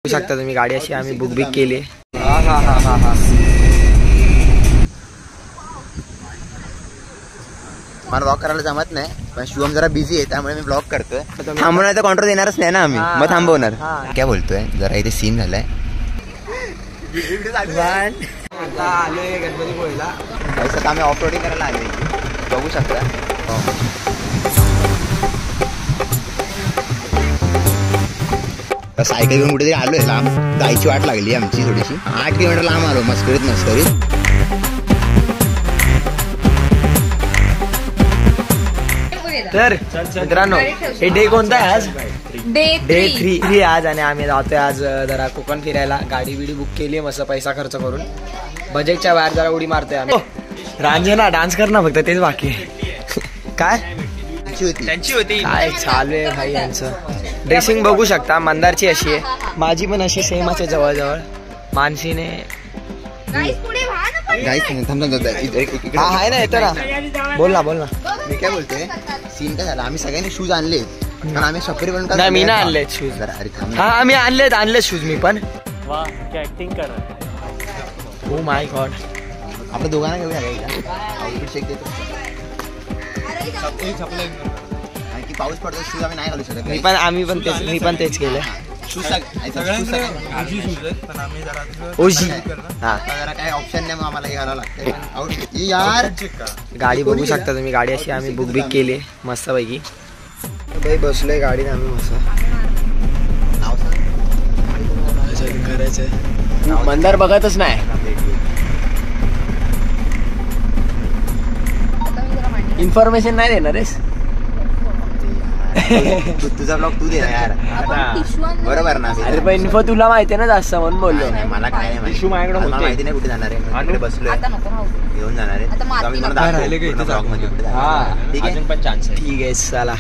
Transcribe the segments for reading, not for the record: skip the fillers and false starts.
शकता तुम्ही गाडी अशी आम्ही बुक बिक केली. मला ब्लॉग करायला जमत नाही पण शिवम जरा बिझी आहे त्यामुळे मी ब्लॉग करतोय. थांबवणार तर कॉन्ट्रोल देणारच नाही ना आम्ही, मग थांबवणार. काय बोलतोय जरा इथे सीन झालाय. आता आलोय गणपतीपुळेला. आता आम्ही ऑफ रोडिंग करायला आलोय, बघू शकता. सायकल घेऊन कुठेतरी आलोय, लांब जायची वाट लागली आमची थोडीशी. 8 किलोमीटर लांब आलो मस्करीत. तर मित्रांनो हे डे कोणता आहे आज? डे 3 आज. आणि आम्ही जातोय आज जरा कोकण फिरायला. गाडी बिडी बुक केली मस्त पैसा खर्च करून. बजेटच्या बाहेर जरा उडी मारतोय आम्ही. रांजना डान्स कर ना फक्त, तेच बाकी काय त्यांची होती काय चालू आहे भाई यांचं. ड्रेसिंग बघू शकता, मंदारची अशी आहे, माझी पण अशी सेमच आहे जवळजवळ. मानसीने आहे ना, येतो ना, बोल ना. मी काय बोलतोय, सीन काय झाला, आम्ही सगळ्यांनी शूज आणले पण आम्ही सफरी पण नाही, मी नाही आणले शूज. हा आम्ही आणले शूज मी पण. ऍक्टिंग कर. Oh my God. आपल्या दोघांना घेऊया आउटफिट चेक देतो. आणखी पाऊस पडतो, शूज आम्ही नाही घालू शकत. मी पण तेच केलं. ओजी जरा काय ऑप्शन नाही, मग आम्हाला घ्यायला लागतं यार. गाडी बघू शकता तुम्ही, गाडी अशी आम्ही बुक बिक केली मस्त पैकी. काही बसलोय गाडीत आम्ही मस्त. करायचंय मंदार बघतच नाही. इन्फॉर्मेशन नाही देणार रेस. तुझा ब्लॉग तू दे ना यार. बरोबर ना. अरे पण इन्फो तुला माहिती आहे ना जास्त, म्हणून बोललो. मला काय नाही इशू माझ्याकडे माहिती नाही कुठे जाणार आहे. बसलोय घेऊन जाणार आहे. ठीक आहे पण चान्स आहे. ठीक आहे चला.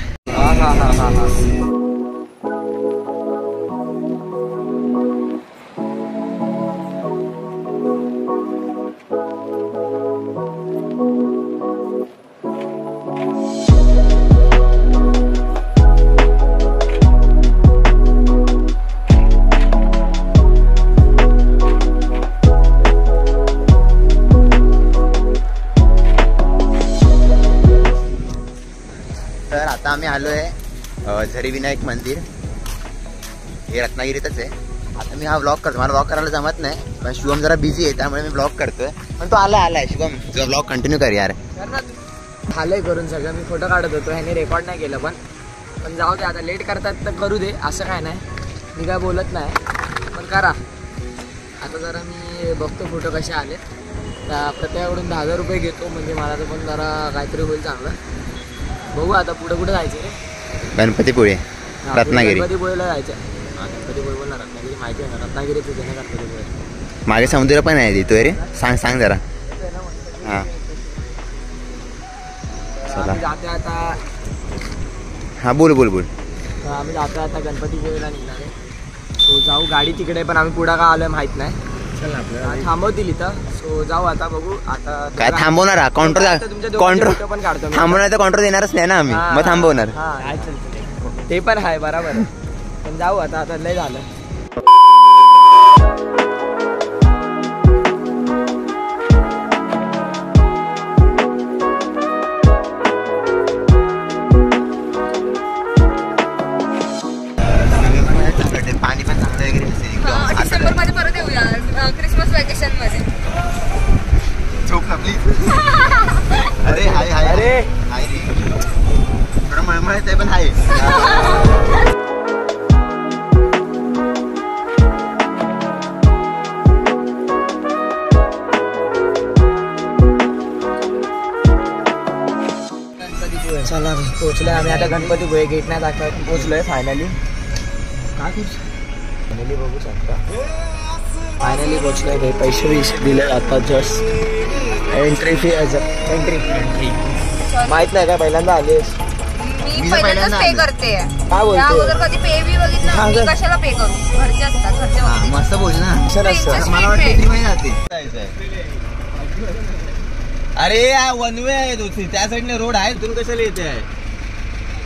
आता आम्ही आलोय झरी विनायक मंदिर, हे रत्नागिरीतच आहे. आता मी हा ब्लॉग करतो, मला ब्लॉग करायला जमत नाही पण शिवम जरा बिझी आहे त्यामुळे मी ब्लॉग करतोय. पण तो आलाय शिवम, तुझा ब्लॉग कंटिन्यू कर यार. झालंय करून सगळं, मी फोटो काढत होतो, ह्याने रेकॉर्ड नाही केलं. पण जाऊ दे, आता लेट करतात तर करू दे, असं काय नाही. मी काय बोलत नाही पण करा. आता जरा मी बघतो फोटो कसे आले. तर प्रत्येकाकडून 10,000 रुपये घेतो, म्हणजे मला तर पण जरा काहीतरी होईल चांगलं. बघू आता पुढे कुठे जायचं रे. गणपतीपुळे रत्नागिरी. गणपतीपुळेला जायचं. गणपतीपुळे बोलला, रत्नागिरी माहिती आहे ना, रत्नागिरीच आहे ना गणपतीपुळे. मागे समुद्र पण आहे तिथे रे. सांग जरा. हा आम्ही जातो आता. हा बोल. आम्ही जातो आता गणपतीपुळेला निघणार आहे. सो जाऊ, गाडी तिकडे पण आम्ही पुढं का आलोय माहित नाही. थांबवतील इथं. सो जाऊ आता, बघू आता काय थांबवणार. कॉन्ट्रोल पण काढतो. थांबवणार तर कॉन्ट्रोल देणारच नाही ना आम्ही, मग थांबवणार. ते पण आहे बरोबर. पण जाऊ आता लय झालं. पाणी पण चांगलं वगैरे. डिसेंबर मध्ये परत येऊया, क्रिसमस वेकेशन मध्ये. झोप ना प्लीज. अरे हाय रे, थोडं मळमळत आहे पण आहे. चला पोहोचलोय आम्ही आता गणपतीपुळे. गेट नाही दाखवत, पोहोचलोय फायनली. काय फायनली बघू शकता, फायनली पोहोचलोय. भाई पैसे दिले जातात. Just entry fee. माहित नाही का, पहिल्यांदा आलेस? मी पहिल्यांदाच पे करते. काय बोलते? अगोदर कधी पे बी बघितलं मी, कशाला पे करू? घरचे असतात, घरचे बघितले. मस्त बोल ना. मला वाटतं जाते. अरे वन वे आहे, त्या साईडने रोड आहे, तुम्ही कशाला येते आहे?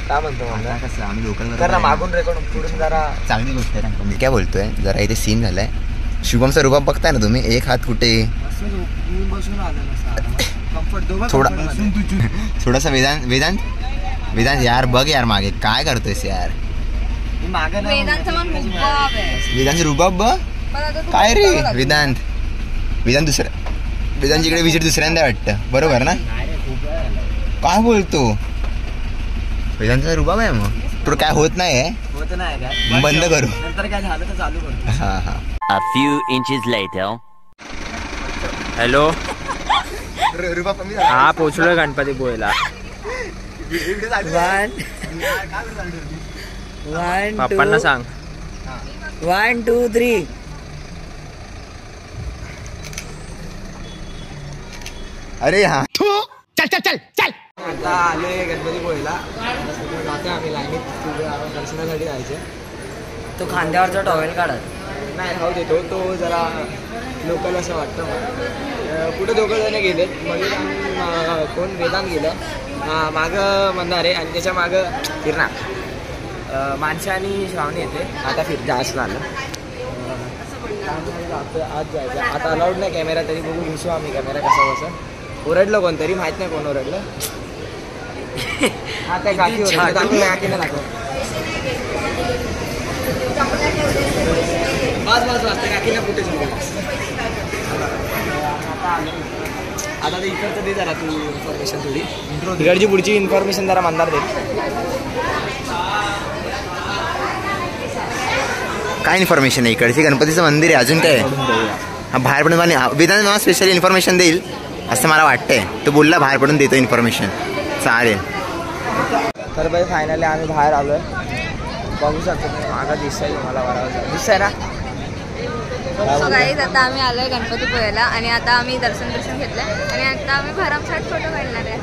काय म्हणतो आता कसं आम्ही लोकल कर ना मागून रेकॉर्ड पुढून जरा चांगली गोष्ट आहे. मी काय बोलतोय जरा इथे सीन झालाय. शुभमचा रुबाब बघताय ना तुम्ही, एक हात कुठे थोडासा वेदांत यार बघ यार मागे काय करतोयस यार. वेदांत रुबाब बघ काय रे. वेदांत वेदांतीकडे विजिट दुसऱ्यांदा वाटतं बरोबर ना. काय बोलतो वेदांतचा रुबाब आहे. मग तो काय होत नाही बंद करू नंतर काय झालं तर चालू करू. हा हा. A few inches later. Hello हा पोचलोय गणपती पोहेला. पप्पांना सांग 1 2 3. अरे हा आता आले गणपती पोहेला. जाते आम्ही लाईनीत दर्शनासाठी जायचे. तो खांद्यावरचा टॉवेल काढत नाही राहू देतो. तो जरा लोकल असं वाटतं. कुठे दोघं जण गेलेत. मयूर आणि कोण वेदांत गेलं. मागं मंदार आहे आणि त्याच्या मागं फिरणार माणसं आणि श्रावणी येते. आता जास्त झालं आज जायचं. आता अलाउड नाही कॅमेरा तरी बघू घुसू आम्ही कॅमेरा कसं. ओरडलं कोणतरी माहित नाही कोण ओरडलं. हा त्या काकी काकीला दाखव. बस त्या काकीला कुठे आता ते इकडचं दे जरा तू इन्फॉर्मेशन थोडी. इकडची पुढची इन्फॉर्मेशन जरा मंदार दे. काय इन्फॉर्मेशन आहे. इकडचे गणपतीचं मंदिर आहे अजून काय. हा बाहेर पडून मला वेदांत मला स्पेशल इन्फॉर्मेशन देईल असं मला वाटतंय. तो बोलला बाहेर पडून देतो इन्फॉर्मेशन. चालेल. तर बाई फायनली आम्ही बाहेर आलोय. बघू शकतो मागं दिसतंय मला बरोबर दिसतंय ना. गाईज आता आम्ही आलोय गणपती पोहेला आणि आता आम्ही दर्शन घेतलंय आणि आता आम्ही भरमसाठ फोटो काढणार आहे.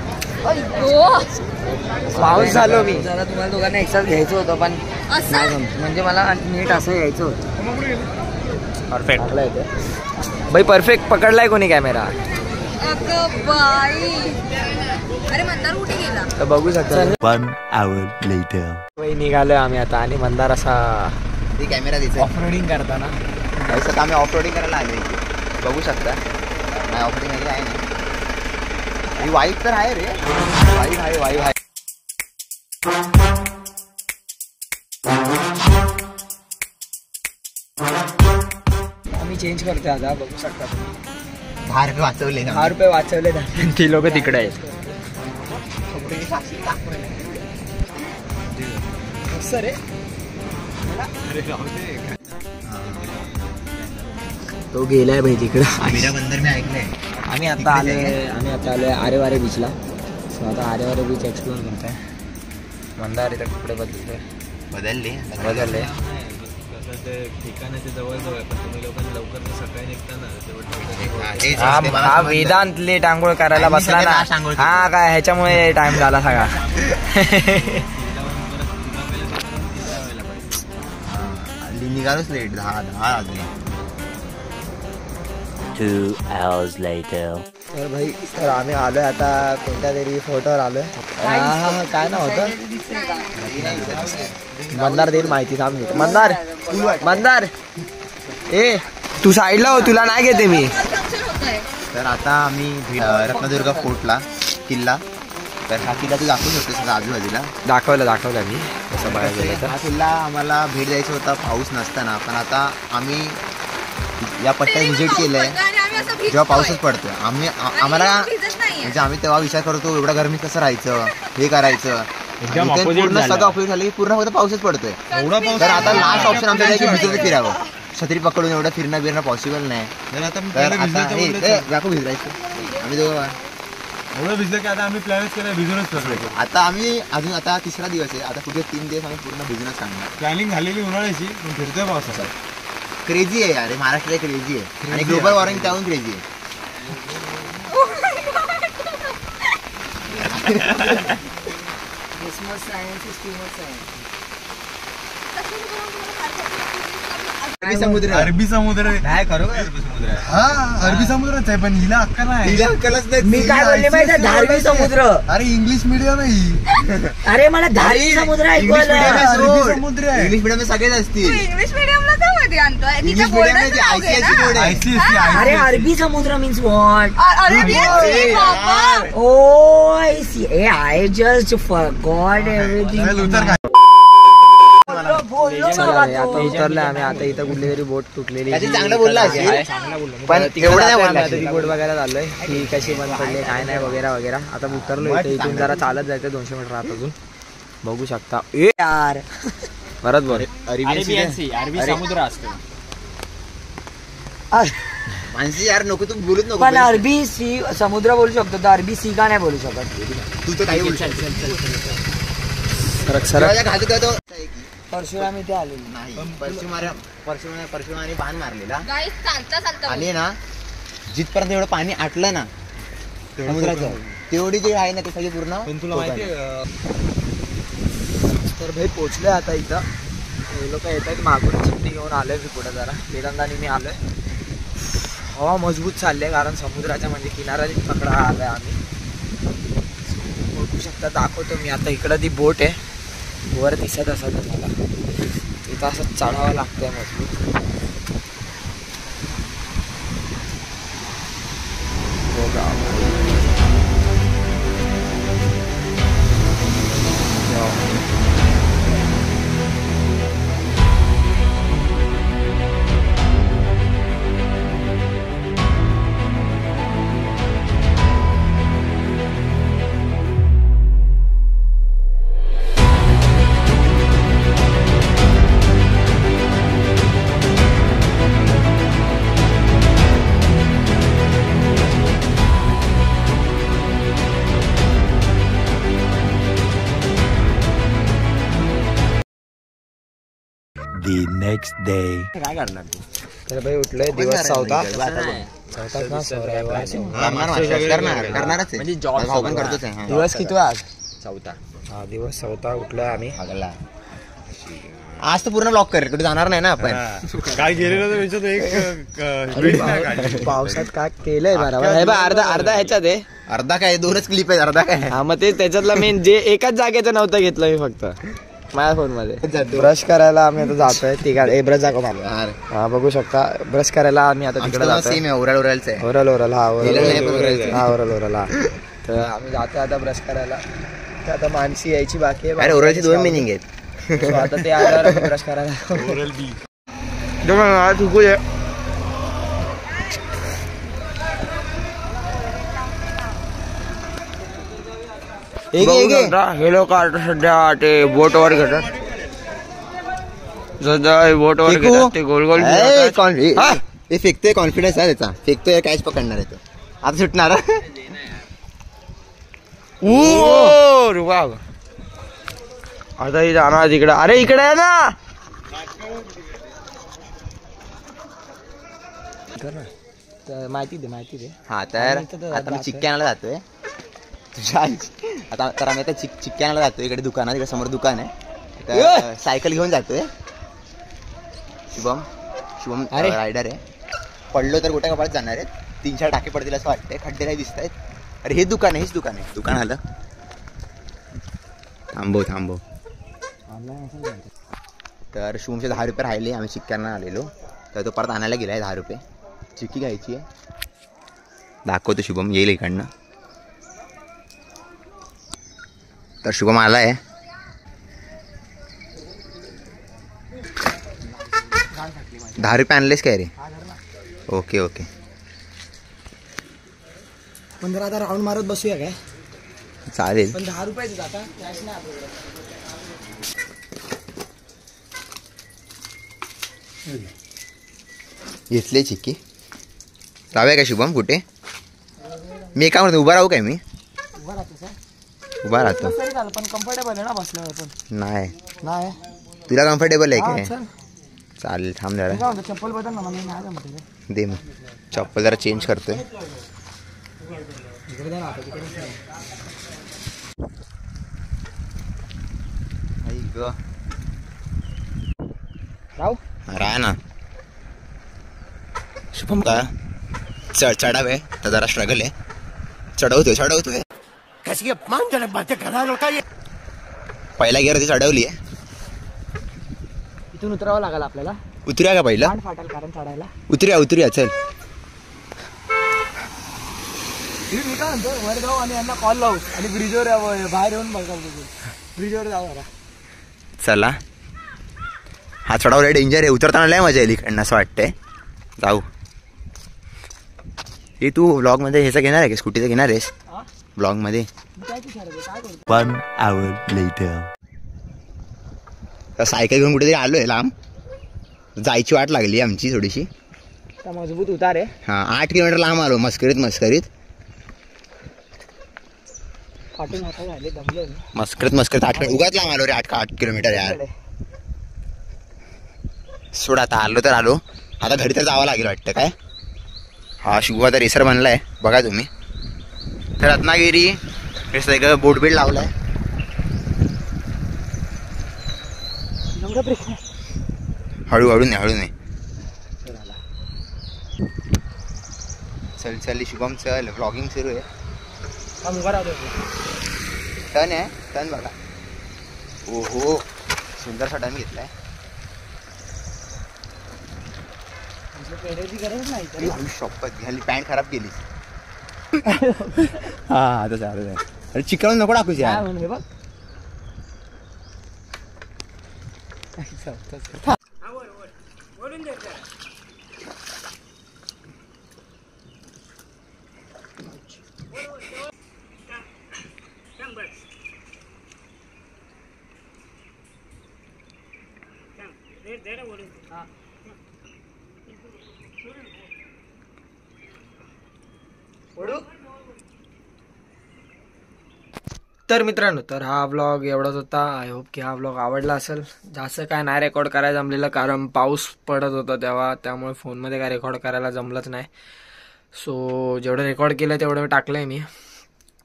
पाऊस झालो मी जरा तुम्हाला दोघांना एकसाथ घ्यायचं होतं पण म्हणजे मला नीट असं यायचं होतं. परफेक्ट बाई परफेक्ट पकडलाय कोणी कॅमेरा. अरे मंदार कुठे गेला तर बघू शकता. 1 hour later. निघालोय आम्ही आता आणि मंदार असा कॅमेरा द्यायचा ऑफ रोडिंग करताना. आता आम्ही ऑफ रोडिंग करायला आलो. बघू शकता नाही ऑफ रोडिंग वगैरे आहे नाही. वाईट तर आहे रे. वाईट आहे. आम्ही चेंज करतोय आता बघू शकता. 10 रुपये वाचवले. 10 रुपये वाचवले. ती लोक तिकडे आहेत. रे तो गेलाय भाई तिकडं. बंदर मी ऐकलंय. आम्ही आता आलोय आरेवारे बीचला. आता आरेवारे बीच एक्सप्लोर करतोय. मंदार इथं कपडे बदलले. ठिकाणाच्या जवळ पण तुम्ही लोकांना लवकर सकाळी निघताना हा वेदांत लेट आंघोळ करायला बसला ना. हा काय ह्याच्यामुळे टाइम झाला सगळा. निघालोच लेट 10 वाजले. 2 hours later. तर भाई तर आम्ही आलोय आता कोणत्या तरी फोटोवर आलोय. काय नाव होतं. मंदार देईल माहिती. थांब मंदार ए तू साईडला हो. तुला नाही घेते मी. तर आता आम्ही रत्नदुर्ग फोर्टला किल्ला. तर हा किल्ला तू दाखवू शकतोस आजूबाजूला. दाखवलं मी कसं बाहेर गेलं तर. हा किल्ला आम्हाला भेट द्यायचा होता पाऊस नसताना. पण आता आम्ही या पट्ट्यात व्हिजिट केलंय जेव्हा पाऊसच पडतोय. आम्हाला म्हणजे आम्ही तेव्हा विचार करतो एवढ्या गरमीत कसं राहायचं हे करायचं. पूर्ण सगळं ऑपोजिट झालं की पूर्ण फक्त पाऊसच पडतोय. तर आता लास्ट ऑप्शन आमचं आहे की भिजत फिरावं. छत्री पकडून एवढं फिरणं पॉसिबल नाही. तर आता भिजायचं आम्ही दोघं एवढं भिजलं की आता आम्ही प्लॅनच केलं भिजूनच फिरलो. आता आम्ही अजून आता 3रा दिवस आहे. आता पुढे 3 दिवस आम्ही पूर्ण भिजूनच सांगणार. प्लॅनिंग झालेली उन्हाळ्याची पण फिरतोय पावसाचा. क्रेझी आहे यार महाराष्ट्राला. क्रेझी आहे आणि ग्लोबल वॉर्मिंग त्याहून क्रेझी आहे. अरबी समुद्र अरबी समुद्र नाही खरोखर अरबी समुद्र आहे. हा अरबी समुद्रच आहे पण हिला अक्कल नाही. तिला अक्कलच नाही. मी काय बोलले माहिती आहे? धारवी समुद्र. अरे इंग्लिश मीडियम आहे ही. अरे मला धारवी समुद्र इंग्लिश ऐकवलं. medium आहे, अरबी सोड. समुद्र आहे. इंग्लिश मिडियम सगळेच तू असतील. इंग्लिश मिडियमला का मध्ये आणतोय तिच्या इंग्लिश बोर्डाचं medium नाव घे ICSE बोर्ड ना. आहे. ICSE अरे अरबी समुद्र मीन्स वॉट? अरेबियन सी बाबा. Oh, I see. Hey, I just forgot everything. चल, उतर काय. आता उतरलं आम्ही. आता इथं कुठली तरी बोट तुटलेली त्याची चांगलं बोलला असेल. पण एवढं एवढं नाही नाही बोलला. ती बोट बघायला चाललोय की कशी बंद पडली काय नाही वगैरे वगैरे. आता उतरलो इथे. इथून जरा चालत जायचं 200 मीटर आत अजून. बघू शकता. ए यार परत बोल. अरबी समुद्र असतो. मानसी यार नको तू बोलूच नको. पण अरबी सी समुद्र बोलू शकतो तर अरबी सी का नाही बोलू शकत? तू तर काही बोलू परशुराम इथे आलेली नाही. परशुरामाने बाण मारलेला गाईस चालता चालता आणि ना जिथपर्यंत एवढं पाणी आटलं ना समुद्राचं तेवढी जे आहे ना ते सगळी पूर्ण. पण तुला माहिती तर भाई पोचलोय आता इथं. हे लोक येत आहेत मागून. चिमणी घेऊन आलोय मी पुढे जरा. पहिल्यांदानी मी आलोय. हवा मजबूत चालली कारण समुद्राच्या म्हणजे किनारा पकडा आलोय आम्ही. बघू शकता. दाखवतो मी आता. इकडं ती बोट आहे वर दिसत असत मला. इथं असं चढावं लागतंय मजबूत. The next day. काय करणार तू? तर भाई उठलोय. दिवस चौथा. करणारच आहे. भाऊ पण करतोच आहे. दिवस किती आहे आज? चौथा. हा दिवस चौथा. उठलोय आम्ही. भागला. आज तर पूर्ण ब्लॉक कर. कुठे जाणार नाही ना आपण. काय गेलेलं तर विचारतो एक पावसात काय केलंय बरोबर. हे बघ अर्धा अर्धा ह्याच्यात आहे. अर्धा काय 2च क्लिप आहे. अर्धा काय हा मग ते त्याच्यातला मेन जे एकाच जागेचं नव्हतं घेतलं मी फक्त माझ्या फोन मध्ये. ब्रश करायला आम्ही आता जातोय. तिकडे ब्रश दाखव मला. हा बघू शकता. ब्रश करायला आम्ही आता तिकडे जातोय. सेम आहे. ओरलचं आहे. Oral oral. हा ओरल ओरल. हा ओरल ओरल. हा तर आम्ही जातोय आता ब्रश करायला. तर आता मानसी यायची बाकी आहे. अरे ओरलची 2 मिनिंग आहेत. So आता ते आल्यावर आम्ही ब्रश करायला. ओरल बी. थुकू दे. हे लोक आता सध्या ते बोटवर घेतात. सध्या बोटवर घेतात ते गोल गोल. हे फेकतोय. कॉन्फिडन्स आहे त्याचा. फेकतोय. कॅच पकडणार आहे तो. आता सुटणार. आता ही जाणार तिकडं. अरे इकडे आहे ना. माहिती दे माहिती दे. हा तर आता मी चिक्की आणायला जातोय. आता तर आम्ही आता चिक्की आणायला जातोय. इकडे दुकान आहे. तिकडे समोर दुकान आहे. तर सायकल घेऊन जातोय. शुभम रायडर आहे. पडलो तर गोट्या कपाळात जाणार आहेत. 3-4 टाके पडतील असं वाटतंय. खड्डे नाही दिसत आहेत. अरे हे दुकान आहे. हेच दुकान आहे. दुकान आलं. थांबव. तर शुभमचे 10 रुपये राहिले. आम्ही चिक्क्यांना आलेलो. तर तो परत आणायला गेला आहे. 10 रुपये चिक्की घ्यायची आहे. दाखवतो. शुभम येईल इकडनं. तर शुभम आला आहे. ₹10 आणलेस काय रे? ओके. पण जरा आता राऊंड मारत बसूया काय? चालेल. पण 10 रुपयाचं जाता कॅश नाही आपल्याकडे. घेतले चिक्की. जाऊया का शुभम कुठे? मी काय म्हणतो उभा राहू काय? मी उभा राहतो. पण कम्फर्टेबल आहे ना बसल्यावर पण? नाही. तुला कम्फर्टेबल आहे काय? चालेल. थांब जरा. चप्पल बदल ना. मी नाही जमत. दे मग. चप्पल जरा चेंज करतोय. राहू राहा ना. शुभम का चढाव आहे तर जरा स्ट्रगल आहे. चढवतोय कशी अपमानजनक बातें करा लोक. पहिला गिअर ती चढवली आहे. इथून उतरावं लागेल आपल्याला. उतरूया का पहिला. फाटेल कारण चढायला. उतरूया चल. मी काय म्हणतो वर जाऊ आणि यांना कॉल लावू आणि ब्रिजवर बाहेर येऊन बघा. ब्रिजवर जाऊ जरा. चला हा चढाव लय डेंजर आहे. उतरताना लय मजा येईल इकडनं असं वाटतंय. जाऊ. हे तू ब्लॉग मध्ये ह्याचं घेणार आहे का स्कूटीचं घेणार आहेस ब्लॉग मध्ये. 1 hour later. सायकल घेऊन कुठेतरी आलोय लांब. जायची वाट लागली आमची थोडीशी. मजबूत उतार आहे. हा 8 किलोमीटर लांब आलो मस्करीत. फाटून आता झाले दमले. मस्करीत 8 उगाच लांब आलो रे. 8 किलोमीटर यार. सोड आता आलो तर आलो. आता घरी तर जावं लागेल वाटतं काय. हा शुभ आता रेसर बनलाय बघा तुम्ही. तर रत्नागिरी हे सगळं बोट बीट लावलाय. हळू नाही. चल शुभम चल. व्लॉगिंग सुरू आहे. टर्न बघा. ओहो सुंदरसा टर्न घेतलाय. शॉपत घाली पॅन्ट खराब केली. हा आता अरे चिकन नको टाकूच यार. बघ तर मित्रांनो तर हा व्लॉग एवढाच होता. आय होप की हा व्लॉग आवडला असेल. जास्त काय नाही रेकॉर्ड करायला जमलेलं कारण पाऊस पडत होता तेव्हा. त्यामुळे फोनमध्ये काय रेकॉर्ड करायला जमलंच नाही. सो जेवढं रेकॉर्ड केलं तेवढं टाकलंय मी.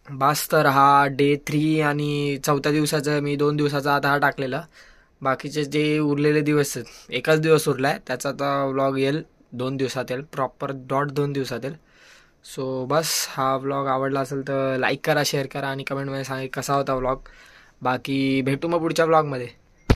बस तर हा डे 3 आणि 4थ्या दिवसाचं मी 2 दिवसाचा आता हा टाकलेला. बाकीचे जे उरलेले दिवस आहेत एकच दिवस उरलाय त्याचा आता व्लॉग येईल 2 दिवसात येईल. प्रॉपर डॉट 2 दिवसात येईल. सो बस हा व्लॉग आवडला असेल तर लाईक करा शेअर करा आणि कमेंटमध्ये सांगा कसा होता व्लॉग. बाकी भेटू मग पुढच्या व्लॉगमध्ये.